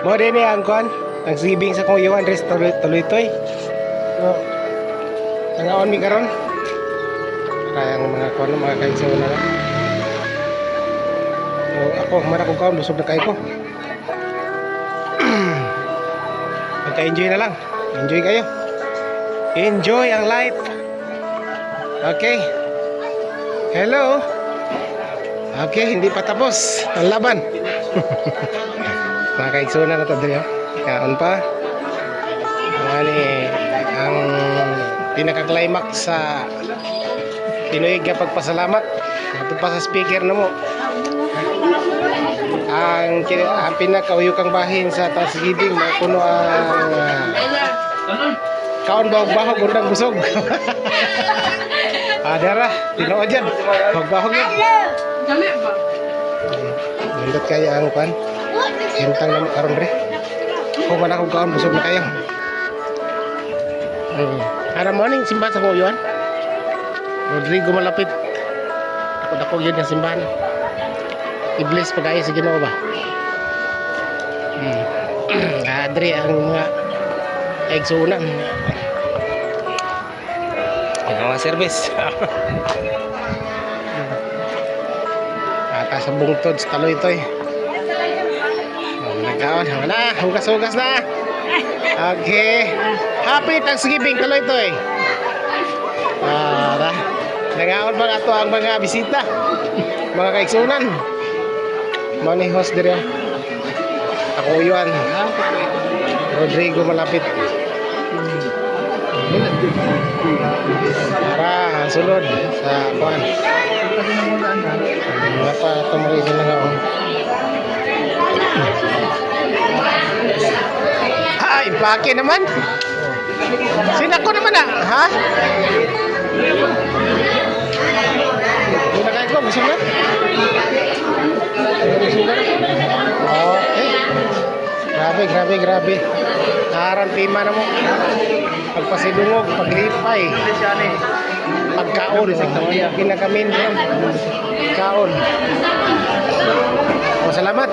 Mo din ni ang kon, ang sibing sa kong iwan res tuloy-tuloy. So, tangaon mi karon. Kaya ang mga kon mga kaigsoon na lang. So, ako mara kong kaon busog na kay ko. Magka-enjoy na lang. Enjoy kayo. Enjoy ang life. Okay. Hello. Okay, hindi pa tapos ang laban. Mga kaigsoon na ito dito. Kaon pa. Ang pinaka-climax sa tinuig na pagpasalamat. Ito pa sa speaker na mo. Ang pinaka-uyukang bahin sa taas gibing mapuno ang kaon bahog-bahog undang busog. Adara, tinuod dyan. Bahog-bahog yan. Nandot kayo ang pan. Hintang naman karon re. Kung wala akong kaon, busog na kayo. Ara morning, simbahan sa Kuyuan. Rodrigo malapit. Ako yun yung simbahan. I-bless pag-ayo sa Ginoo ba? Adri ang mga kaigsunan. Ang mga service. Ata sa bungtod sa taloy ito eh. Nagkaon, wala, hugas-hugas na. Okay. Happy Thanksgiving taloy ito eh. Nagaon pa ato ang mga bisita. Mga kaigsunan. Money host dire. Ako Yuan. Rodrigo malapit. Para sulod sa kuan. Mga pa tumari sila nga oh. Ay, pake naman. Sinako naman ah, ha? Muna kayo ko, busog na? Busog na? Okay. Grabe. Karantima na mo. Pagpasidungog, paglipay. Pagkaon. Pinakamin yan. Kaon. Salamat.